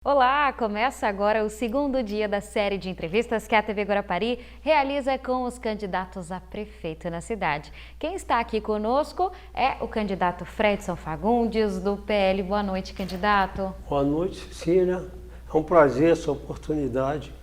Olá, começa agora o segundo dia da série de entrevistas que a TV Guarapari realiza com os candidatos a prefeito na cidade. Quem está aqui conosco é o candidato Fredson Fagundes, do PL. Boa noite, candidato. Boa noite, Cília. É um prazer essa oportunidade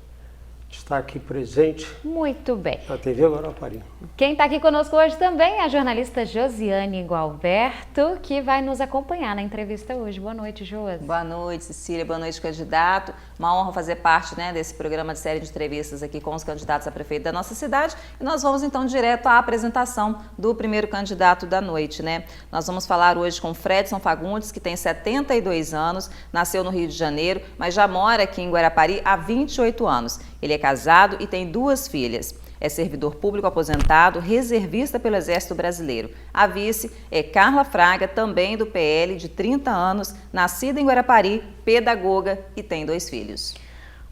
de estar aqui presente Muito bem. na TV Guarapari. Quem está aqui conosco hoje também é a jornalista Josiane Gualberto, que vai nos acompanhar na entrevista hoje. Boa noite, Josi. Boa noite, Cecília. Boa noite, candidato. Uma honra fazer parte desse programa de série de entrevistas aqui com os candidatos a prefeito da nossa cidade. E nós vamos então direto à apresentação do primeiro candidato da noite, Nós vamos falar hoje com Fredson Fagundes, que tem 72 anos, nasceu no Rio de Janeiro, mas já mora aqui em Guarapari há 28 anos. Ele é casado e tem 2 filhas. É servidor público aposentado, reservista pelo Exército Brasileiro. A vice é Carla Fraga, também do PL, de 30 anos, nascida em Guarapari, pedagoga e tem 2 filhos.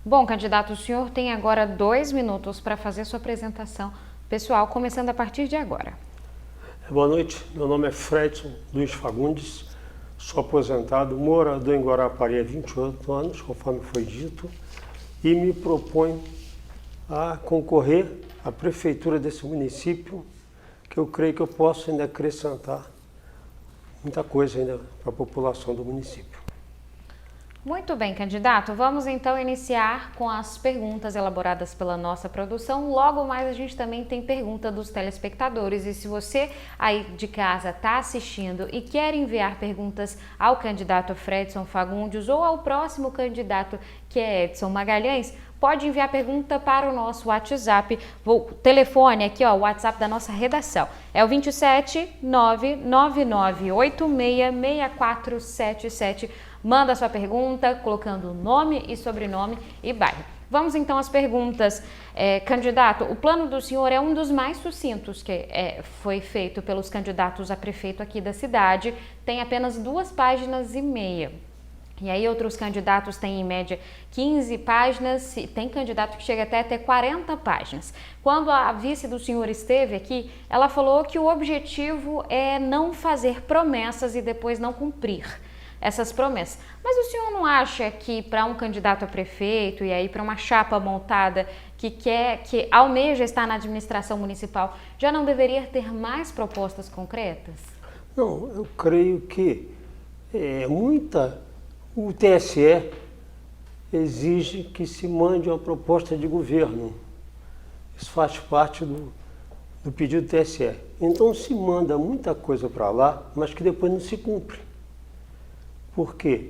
Bom, candidato, o senhor tem agora 2 minutos para fazer sua apresentação pessoal, começando a partir de agora. Boa noite, meu nome é Fredson Luiz Fagundes, sou aposentado, morador em Guarapari há 28 anos, conforme foi dito, e me proponho a concorrer à prefeitura desse município, que eu creio que eu posso ainda acrescentar muita coisa ainda para a população do município. Muito bem, candidato. Vamos então iniciar com as perguntas elaboradas pela nossa produção. Logo mais a gente também tem pergunta dos telespectadores. E se você aí de casa está assistindo e quer enviar perguntas ao candidato Fredson Fagundes ou ao próximo candidato, que é Edson Magalhães, pode enviar pergunta para o nosso WhatsApp. O telefone aqui, o WhatsApp da nossa redação é o 27 999866477. Manda sua pergunta colocando nome e sobrenome e bairro. Vamos então às perguntas. Candidato, o plano do senhor é um dos mais sucintos que foi feito pelos candidatos a prefeito aqui da cidade. Tem apenas 2,5 páginas. E aí outros candidatos têm em média 15 páginas, tem candidato que chega até a ter 40 páginas. Quando a vice do senhor esteve aqui, ela falou que o objetivo é não fazer promessas e depois não cumprir essas promessas. Mas o senhor não acha que para um candidato a prefeito e aí para uma chapa montada que almeja estar na administração municipal, já não deveria ter mais propostas concretas? Não, eu creio que o TSE exige que se mande uma proposta de governo. Isso faz parte do pedido do TSE. Então se manda muita coisa para lá, mas que depois não se cumpre. Por quê?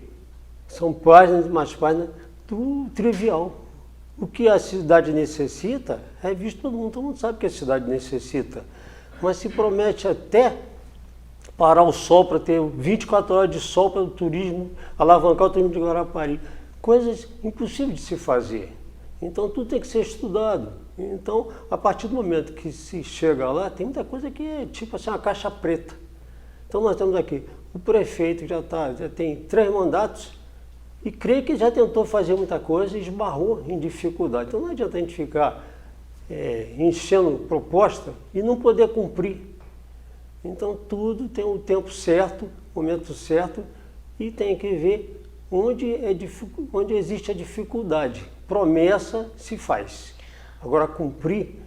São páginas e mais páginas do trivial. O que a cidade necessita é visto todo mundo sabe o que a cidade necessita. Mas se promete até parar o sol para ter 24 horas de sol para o turismo, alavancar o turismo de Guarapari. Coisas impossíveis de se fazer. Então tudo tem que ser estudado. Então, a partir do momento que se chega lá, tem muita coisa que é tipo assim, uma caixa preta. Então nós temos aqui o prefeito já tem 3 mandatos e creio que já tentou fazer muita coisa e esbarrou em dificuldade. Então não adianta a gente ficar enchendo proposta e não poder cumprir. Então tudo tem o tempo certo, o momento certo e tem que ver onde existe a dificuldade. Promessa se faz. Agora cumprir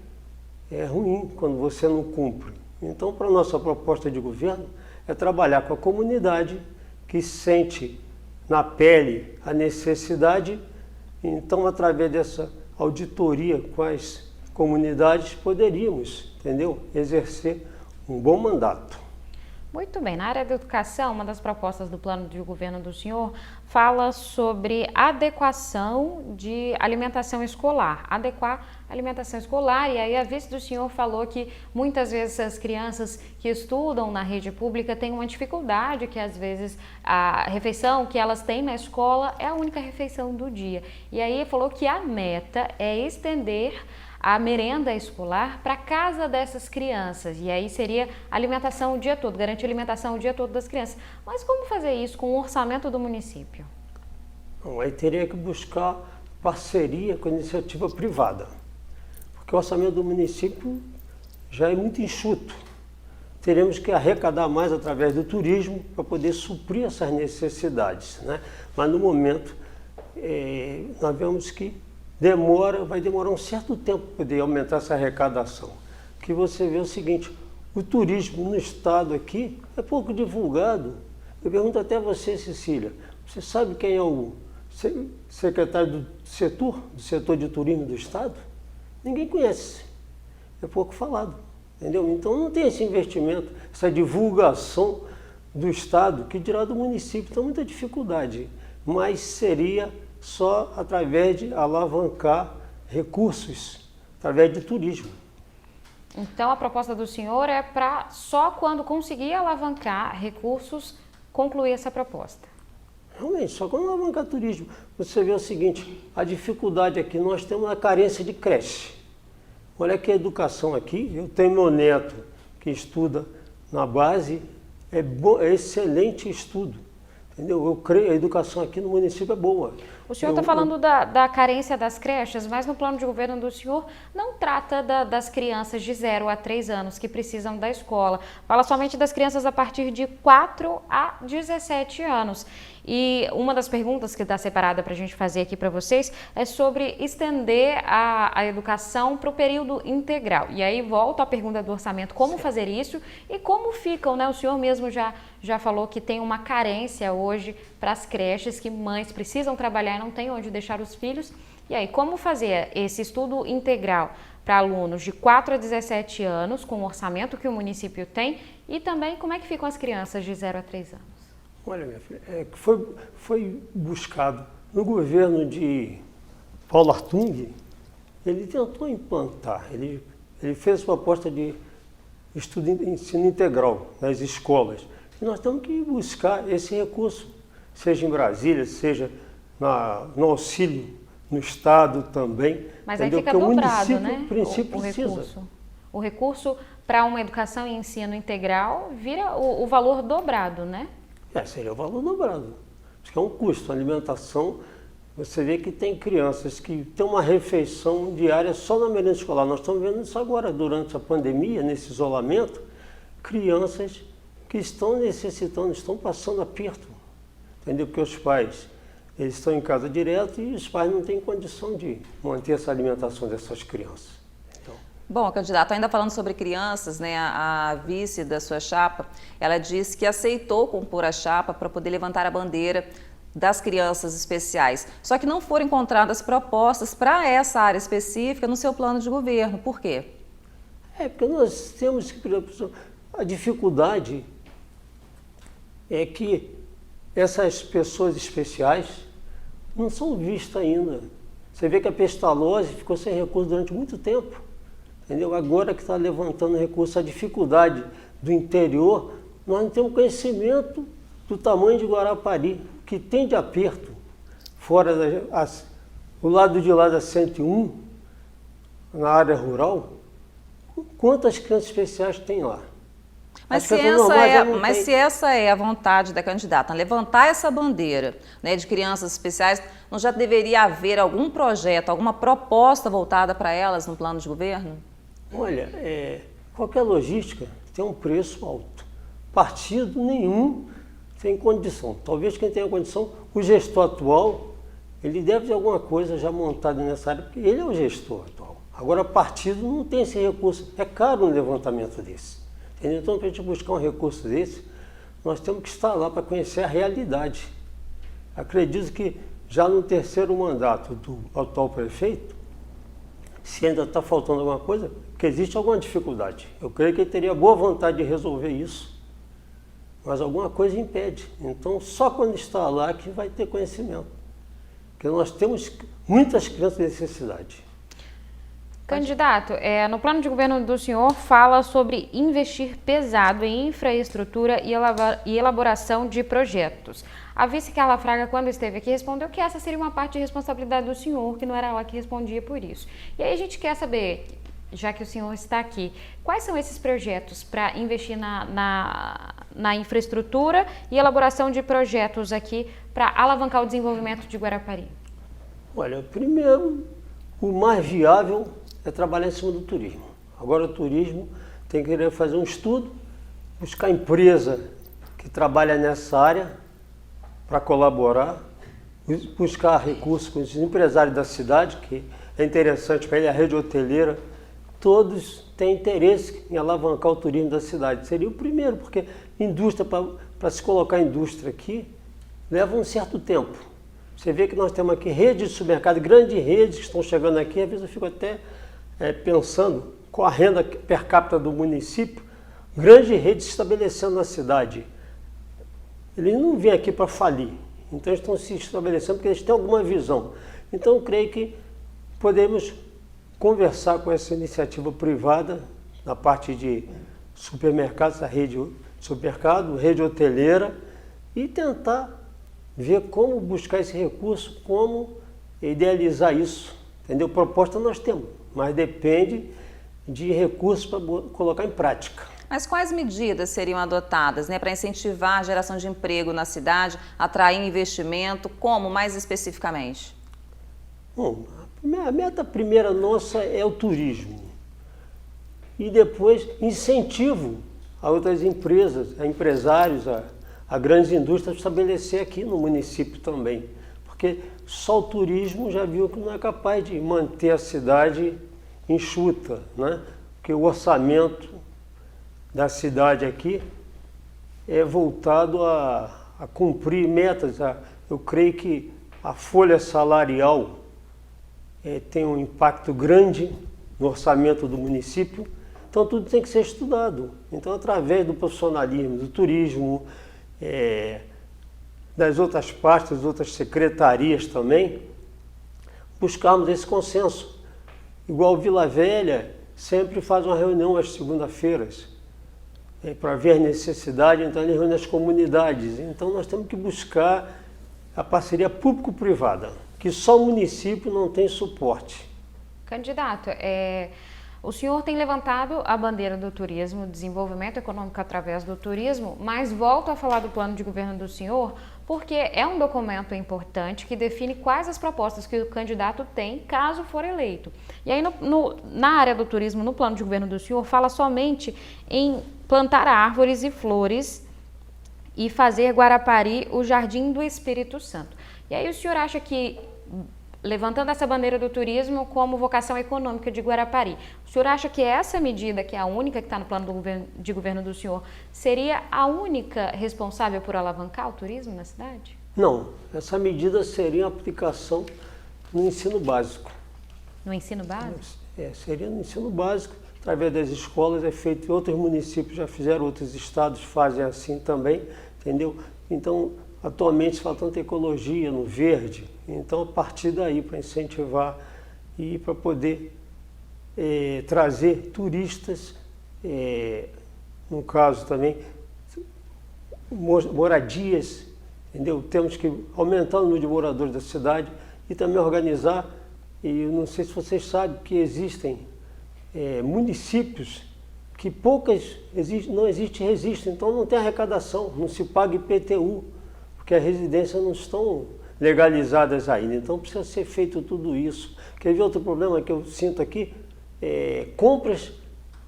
é ruim quando você não cumpre. Então para a nossa proposta de governo é trabalhar com a comunidade que sente na pele a necessidade. Então através dessa auditoria com as comunidades poderíamos, exercer um bom mandato. Muito bem. Na área da educação, uma das propostas do plano de governo do senhor fala sobre adequação de alimentação escolar, adequar a alimentação escolar, e aí a vice do senhor falou que muitas vezes as crianças que estudam na rede pública têm uma dificuldade, que às vezes a refeição que elas têm na escola é a única refeição do dia. E aí falou que a meta é estender a merenda escolar para casa dessas crianças, e aí seria alimentação o dia todo, garantir alimentação o dia todo das crianças. Mas como fazer isso com o orçamento do município? Bom, aí teria que buscar parceria com a iniciativa privada, porque o orçamento do município já é muito enxuto. Teremos que arrecadar mais através do turismo para poder suprir essas necessidades, Mas no momento nós vemos que vai demorar um certo tempo para poder aumentar essa arrecadação. Que você vê o seguinte, o turismo no estado aqui é pouco divulgado. Eu pergunto até a você, Cecília, você sabe quem é o secretário do setor de turismo do estado? Ninguém conhece, é pouco falado, entendeu? Então não tem esse investimento, essa divulgação do estado, que dirá do município, tem muita dificuldade, mas seria só através de alavancar recursos, através de turismo. Então a proposta do senhor é para só quando conseguir alavancar recursos, concluir essa proposta. Realmente, só quando alavancar turismo. Você vê o seguinte, a dificuldade aqui, nós temos a carência de creche. Olha que a educação aqui, eu tenho meu neto que estuda na base, é excelente estudo. Entendeu? Eu creio, a educação aqui no município é boa. O senhor está falando da carência das creches, mas no plano de governo do senhor não trata das crianças de 0 a 3 anos que precisam da escola. Fala somente das crianças a partir de 4 a 17 anos. E uma das perguntas que está separada para a gente fazer aqui para vocês é sobre estender a educação para o período integral. E aí volta a pergunta do orçamento, como fazer isso e como ficam, né? O senhor mesmo já falou que tem uma carência hoje para as creches, que mães precisam trabalhar e não têm onde deixar os filhos. E aí, como fazer esse estudo integral para alunos de 4 a 17 anos, com o orçamento que o município tem, e também como é que ficam as crianças de 0 a 3 anos? Olha, minha filha, foi buscado no governo de Paulo Artung, ele tentou implantar, ele fez proposta de ensino integral nas escolas. E nós temos que buscar esse recurso, seja em Brasília, seja no auxílio no estado também. Mas entendeu? aí fica dobrado, né? O recurso. O recurso para uma educação e ensino integral vira o valor dobrado, né? Seria o valor dobrado. Porque é um custo. A alimentação, você vê que tem crianças que têm uma refeição diária só na merenda escolar. Nós estamos vendo isso agora, durante a pandemia, nesse isolamento, crianças que estão necessitando, estão passando aperto. Entendeu? Porque os pais, eles estão em casa direto e os pais não têm condição de manter essa alimentação dessas crianças. Bom, candidato, ainda falando sobre crianças, né, a vice da sua chapa, ela disse que aceitou compor a chapa para poder levantar a bandeira das crianças especiais. Só que não foram encontradas propostas para essa área específica no seu plano de governo. Por quê? Porque nós temos que... A dificuldade é que essas pessoas especiais não são vistas ainda. Você vê que a Pestalozzi ficou sem recurso durante muito tempo. Entendeu? Agora que está levantando recurso, a dificuldade do interior, nós não temos conhecimento do tamanho de Guarapari, que tem de aperto, fora o lado de lá da 101, na área rural, quantas crianças especiais tem lá? Mas se essa é a vontade da candidata, levantar essa bandeira, né, de crianças especiais, não já deveria haver algum projeto, alguma proposta voltada para elas no plano de governo? Olha, qualquer logística tem um preço alto. Partido nenhum tem condição. Talvez quem tenha condição, o gestor atual, ele deve ter alguma coisa já montada nessa área, porque ele é o gestor atual. Agora, partido não tem esse recurso. É caro um levantamento desse. Entendeu? Então, para a gente buscar um recurso desse, nós temos que estar lá para conhecer a realidade. Acredito que já no terceiro mandato do atual prefeito, se ainda está faltando alguma coisa, porque existe alguma dificuldade. Eu creio que ele teria boa vontade de resolver isso, mas alguma coisa impede. Então, só quando está lá que vai ter conhecimento. Porque nós temos muitas crianças em necessidade. Candidato, no plano de governo do senhor fala sobre investir pesado em infraestrutura e elaboração de projetos. A vice Carla Fraga, quando esteve aqui, respondeu que essa seria uma parte de responsabilidade do senhor, que não era ela que respondia por isso. E aí a gente quer saber, já que o senhor está aqui, quais são esses projetos para investir na infraestrutura e elaboração de projetos aqui para alavancar o desenvolvimento de Guarapari? Olha, primeiro, o mais viável é trabalhar em cima do turismo. Agora o turismo tem que querer fazer um estudo, buscar empresa que trabalha nessa área para colaborar, buscar recursos com os empresários da cidade, que é interessante para ele, a rede hoteleira, todos têm interesse em alavancar o turismo da cidade. Seria o primeiro, porque indústria, para se colocar indústria aqui, leva um certo tempo. Você vê que nós temos aqui redes de supermercado, grandes redes que estão chegando aqui, às vezes eu fico até pensando com a renda per capita do município, grandes redes se estabelecendo na cidade. Eles não vêm aqui para falir, então eles estão se estabelecendo porque eles têm alguma visão. Então eu creio que podemos conversar com essa iniciativa privada na parte de supermercados, a rede de supermercado, rede hoteleira, e tentar ver como buscar esse recurso, como idealizar isso. Entendeu? Proposta nós temos, mas depende de recursos para colocar em prática. Mas quais medidas seriam adotadas, né, para incentivar a geração de emprego na cidade, atrair investimento, como mais especificamente? Bom, a meta primeira nossa é o turismo. E depois incentivo a outras empresas, a empresários, a grandes indústrias estabelecer aqui no município também. Porque só o turismo já viu que não é capaz de manter a cidade enxuta, né? Porque o orçamento da cidade aqui é voltado a cumprir metas. Eu creio que a folha salarial tem um impacto grande no orçamento do município, então tudo tem que ser estudado. Então, através do profissionalismo, do turismo, das outras partes, das outras secretarias também, buscarmos esse consenso. Igual Vila Velha sempre faz uma reunião às segundas-feiras, para ver a necessidade, então ele reúne as comunidades. Então nós temos que buscar a parceria público-privada, que só o município não tem suporte. Candidato, o senhor tem levantado a bandeira do turismo, desenvolvimento econômico através do turismo, mas volto a falar do plano de governo do senhor, porque é um documento importante que define quais as propostas que o candidato tem caso for eleito. E aí, na área do turismo, no plano de governo do senhor, fala somente em plantar árvores e flores e fazer Guarapari o Jardim do Espírito Santo. E aí o senhor acha que, levantando essa bandeira do turismo como vocação econômica de Guarapari, o senhor acha que essa medida, que é a única que está no plano de governo do senhor, seria a única responsável por alavancar o turismo na cidade? Não, essa medida seria a aplicação no ensino básico. No ensino básico? Seria no ensino básico, através das escolas, é feito em outros municípios, já fizeram, outros estados fazem assim também, entendeu? Então, atualmente se fala tanto em ecologia, no verde, então a partir daí para incentivar e para poder trazer turistas, no caso também, moradias, entendeu? Temos que aumentar o número de moradores da cidade e também organizar, e eu não sei se vocês sabem que existem municípios que não existe registro, então não tem arrecadação, não se paga IPTU, porque as residências não estão legalizadas ainda, então precisa ser feito tudo isso. Quer ver outro problema que eu sinto aqui? Compras,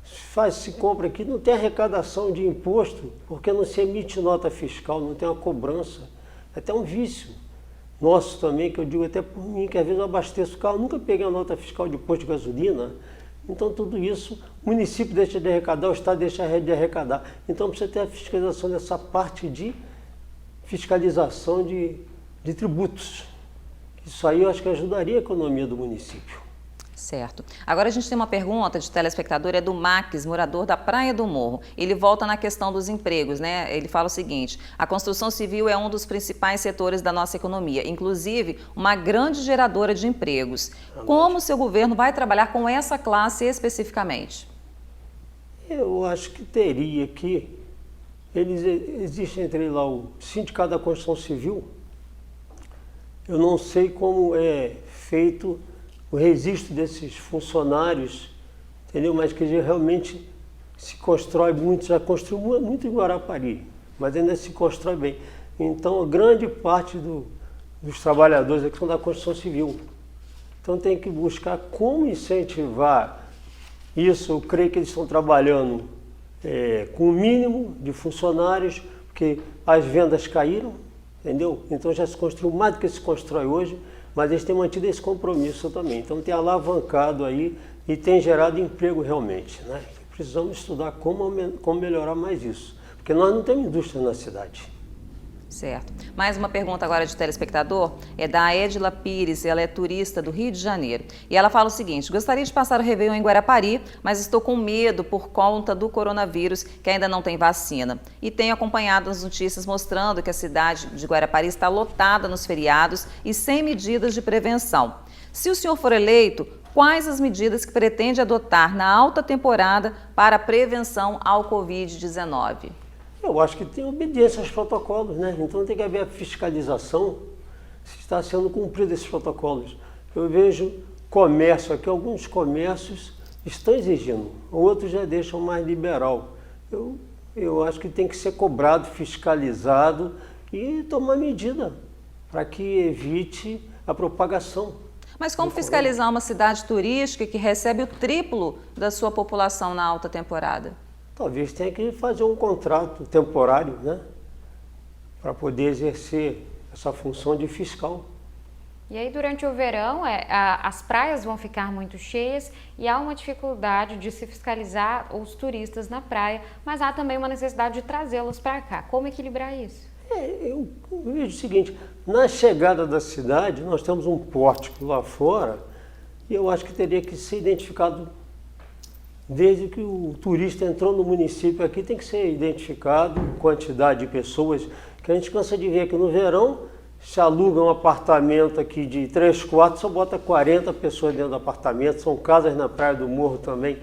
faz-se compra aqui, não tem arrecadação de imposto, porque não se emite nota fiscal, não tem uma cobrança, é até um vício nosso também, que eu digo até por mim, que às vezes eu abasteço o carro, nunca peguei a nota fiscal de posto de gasolina. Então tudo isso, o município deixa de arrecadar, o Estado deixa de arrecadar. Então precisa ter a fiscalização dessa parte de fiscalização de tributos. Isso aí eu acho que ajudaria a economia do município. Certo. Agora a gente tem uma pergunta de telespectador, é do Max, morador da Praia do Morro. Ele volta na questão dos empregos, né? Ele fala o seguinte: a construção civil é um dos principais setores da nossa economia, inclusive uma grande geradora de empregos. Como o seu governo vai trabalhar com essa classe especificamente? Eu acho que teria que, existe entre lá o Sindicato da Construção Civil, eu não sei como é feito o registro desses funcionários, entendeu? Mas que realmente se constrói muito, já construiu muito em Guarapari, mas ainda se constrói bem. Então, a grande parte dos trabalhadores aqui são da construção civil. Então, tem que buscar como incentivar isso. Eu creio que eles estão trabalhando com o mínimo de funcionários, porque as vendas caíram, entendeu? Então já se construiu mais do que se constrói hoje, mas eles têm mantido esse compromisso também. Então tem alavancado aí e tem gerado emprego realmente, né? Precisamos estudar como melhorar mais isso, porque nós não temos indústria na cidade. Certo. Mais uma pergunta agora de telespectador, é da Edila Pires, ela é turista do Rio de Janeiro. E ela fala o seguinte: gostaria de passar o Réveillon em Guarapari, mas estou com medo por conta do coronavírus, que ainda não tem vacina. E tenho acompanhado as notícias mostrando que a cidade de Guarapari está lotada nos feriados e sem medidas de prevenção. Se o senhor for eleito, quais as medidas que pretende adotar na alta temporada para a prevenção ao Covid-19? Eu acho que tem obediência aos protocolos, né? Então tem que haver a fiscalização se está sendo cumprido esses protocolos. Eu vejo comércio aqui, alguns comércios estão exigindo, outros já deixam mais liberal. Eu acho que tem que ser cobrado, fiscalizado e tomar medida para que evite a propagação. Mas como fiscalizar uma cidade turística que recebe o triplo da sua população na alta temporada? Talvez tenha que fazer um contrato temporário, né, para poder exercer essa função de fiscal. E aí, durante o verão, as praias vão ficar muito cheias e há uma dificuldade de se fiscalizar os turistas na praia, mas há também uma necessidade de trazê-los para cá. Como equilibrar isso? Eu vejo o seguinte, na chegada da cidade, nós temos um pórtico lá fora e eu acho que teria que ser identificado. Desde que o turista entrou no município aqui, tem que ser identificado quantidade de pessoas, que a gente cansa de ver que no verão se aluga um apartamento aqui de 3 quartos, só bota 40 pessoas dentro do apartamento, são casas na Praia do Morro também.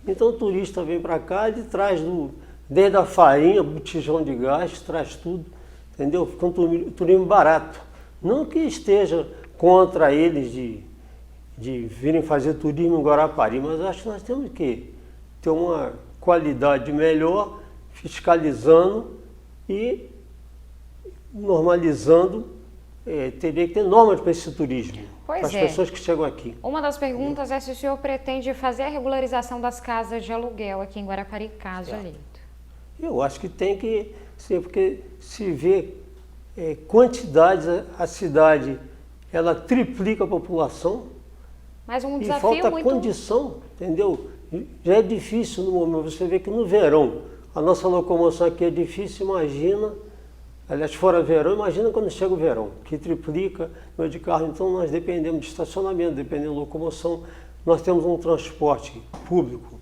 Então o turista vem para cá, ele traz desde a farinha, botijão de gás, traz tudo, entendeu? Fica um turismo barato. Não que esteja contra eles de virem fazer turismo em Guarapari, mas acho que nós temos que ter uma qualidade melhor, fiscalizando e normalizando. Teria que ter normas para esse turismo, para as pessoas que chegam aqui. Uma das perguntas é se o senhor pretende fazer a regularização das casas de aluguel aqui em Guarapari, caso eleito. Eu acho que tem que ser, porque se vê quantidades, a cidade ela triplica a população. Mas um E desafio falta muito... condição, entendeu? Já é difícil no momento, você vê que no verão, a nossa locomoção aqui é difícil, imagina, aliás, fora verão, imagina quando chega o verão, que triplica o meio de carro, então nós dependemos de estacionamento, dependemos de locomoção, nós temos um transporte público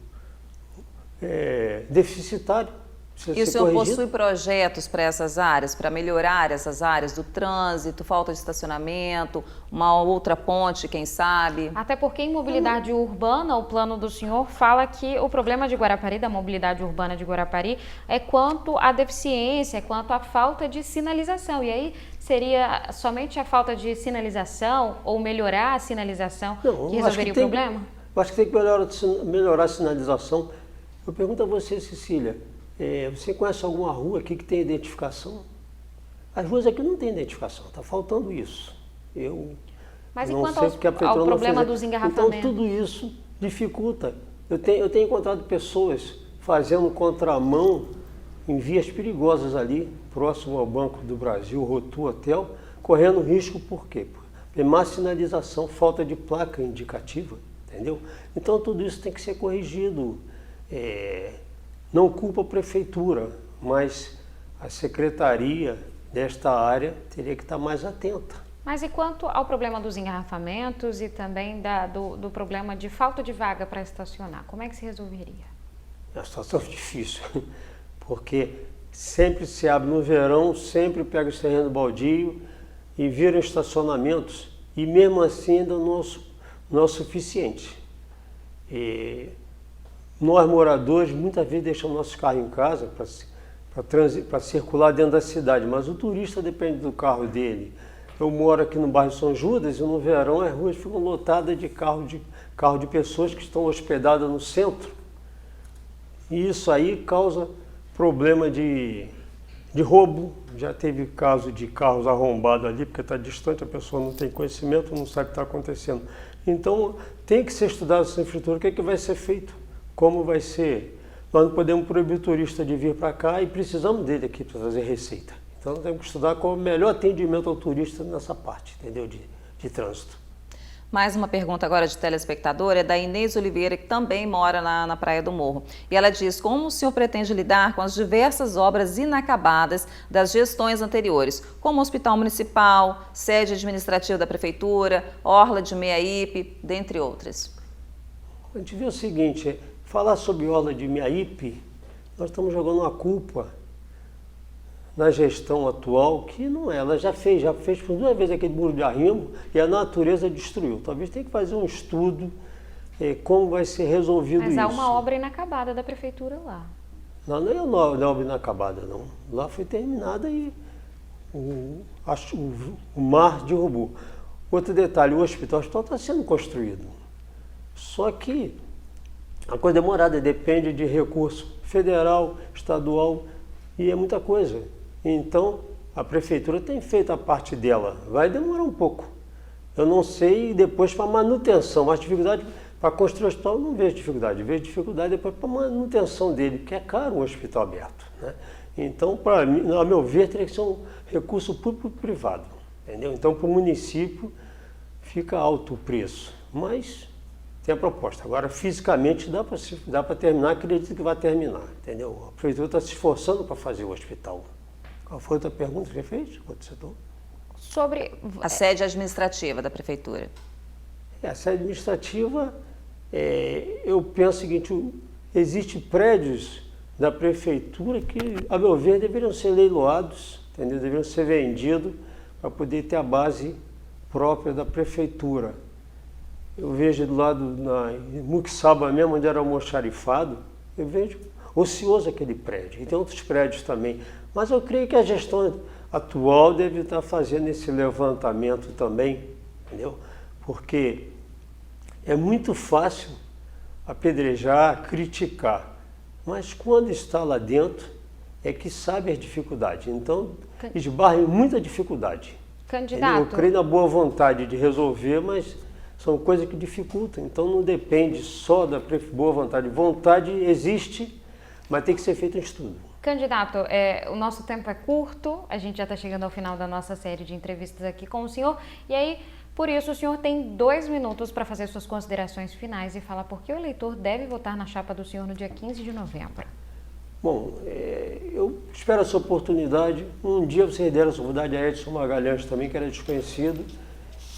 deficitário. E o senhor possui projetos para essas áreas, para melhorar essas áreas do trânsito, falta de estacionamento, uma outra ponte, quem sabe? Até porque em mobilidade urbana, o plano do senhor fala que o problema de Guarapari, da mobilidade urbana de Guarapari, é quanto à deficiência, é quanto à falta de sinalização. E aí seria somente a falta de sinalização ou melhorar a sinalização que resolveria o problema? Eu acho que tem que melhorar a sinalização. Eu pergunto a você, Cecília, você conhece alguma rua aqui que tem identificação? As ruas aqui não têm identificação, está faltando isso. Mas não enquanto sei ao problema dos engarrafamentos? Então tudo isso dificulta. Eu tenho encontrado pessoas fazendo contramão em vias perigosas ali, próximo ao Banco do Brasil, Rotu Hotel, correndo risco por quê? Por má sinalização, falta de placa indicativa, entendeu? Então tudo isso tem que ser corrigido. Não culpa a prefeitura, mas a secretaria desta área teria que estar mais atenta. Mas e quanto ao problema dos engarrafamentos e também do problema de falta de vaga para estacionar? Como é que se resolveria? É uma situação difícil, porque sempre se abre no verão, sempre pega o terreno baldio e viram estacionamentos e mesmo assim ainda não é o suficiente. Nós, moradores, muitas vezes deixamos nossos carros em casa para circular dentro da cidade, mas o turista depende do carro dele. Eu moro aqui no bairro São Judas e no verão as ruas ficam lotadas de carro de pessoas que estão hospedadas no centro. E isso aí causa problema de roubo. Já teve caso de carros arrombados ali, porque está distante, a pessoa não tem conhecimento, não sabe o que está acontecendo. Então tem que ser estudado essa infraestrutura, o que vai ser feito. Como vai ser? Nós não podemos proibir o turista de vir para cá e precisamos dele aqui para fazer receita, Então temos que estudar qual é o melhor atendimento ao turista nessa parte, entendeu? De trânsito. Mais uma pergunta agora de telespectador, é da Inês Oliveira, que também mora na Praia do Morro. E ela diz, como o senhor pretende lidar com as diversas obras inacabadas das gestões anteriores, como o Hospital Municipal, sede administrativa da Prefeitura, Orla de Meiaípe, dentre outras? A gente vê o seguinte, falar sobre Orla de Meiaípe, nós estamos jogando uma culpa na gestão atual, que não é, ela já fez por 2 vezes aquele muro de arrimo e a natureza destruiu. Talvez tenha que fazer um estudo como vai ser resolvido isso. Mas há uma obra inacabada da prefeitura lá. Não, não é uma obra inacabada, não. Lá foi terminada e o mar derrubou. Outro detalhe, o hospital está sendo construído. Só que a coisa demorada, depende de recurso federal, estadual e é muita coisa. Então, a prefeitura tem feito a parte dela. Vai demorar um pouco. Eu não sei depois para manutenção. Mas dificuldade para construir o hospital eu não vejo dificuldade. Eu vejo dificuldade depois para manutenção dele, porque é caro um hospital aberto, né? Então, para mim, ao meu ver, teria que ser um recurso público-privado. Entendeu? Então, para o município, fica alto o preço. Mas tem a proposta. Agora, fisicamente, dá para terminar, acredito que vai terminar. Entendeu? A prefeitura está se esforçando para fazer o hospital. Qual foi a outra pergunta que você fez? Outro setor? Sobre A sede administrativa da Prefeitura. A sede administrativa, eu penso o seguinte, existem prédios da Prefeitura que, a meu ver, deveriam ser leiloados, entendeu? Deveriam ser vendidos para poder ter a base própria da Prefeitura. Eu vejo do lado, em Muquissaba mesmo, onde era almoxarifado, eu vejo ocioso aquele prédio. E tem outros prédios também. Mas eu creio que a gestão atual deve estar fazendo esse levantamento também, entendeu? Porque é muito fácil apedrejar, criticar. Mas quando está lá dentro, é que sabe as dificuldades. Então, esbarra em muita dificuldade. Candidato. Eu creio na boa vontade de resolver, mas são coisas que dificultam. Então, não depende só da boa vontade. Vontade existe, mas tem que ser feito um estudo. Candidato, o nosso tempo é curto, a gente já está chegando ao final da nossa série de entrevistas aqui com o senhor, e aí, por isso, o senhor tem 2 minutos para fazer suas considerações finais e falar por que o eleitor deve votar na chapa do senhor no dia 15 de novembro. Bom, eu espero essa oportunidade. Um dia vocês deram essa oportunidade a Edson Magalhães também, que era desconhecido,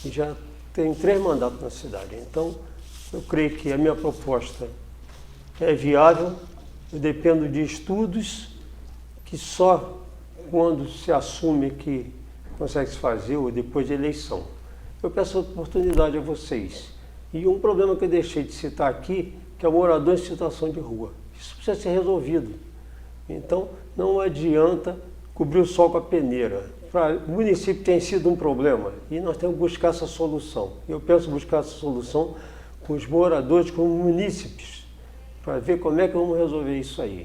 e já tem 3 mandatos na cidade. Então, eu creio que a minha proposta é viável, eu dependo de estudos, que só quando se assume que consegue se fazer ou depois de eleição. Eu peço a oportunidade a vocês. E um problema que eu deixei de citar aqui, que é o morador em situação de rua. Isso precisa ser resolvido. Então, não adianta cobrir o sol com a peneira. Para o município tem sido um problema e nós temos que buscar essa solução. Eu penso buscar essa solução com os moradores, com os munícipes, para ver como é que vamos resolver isso aí.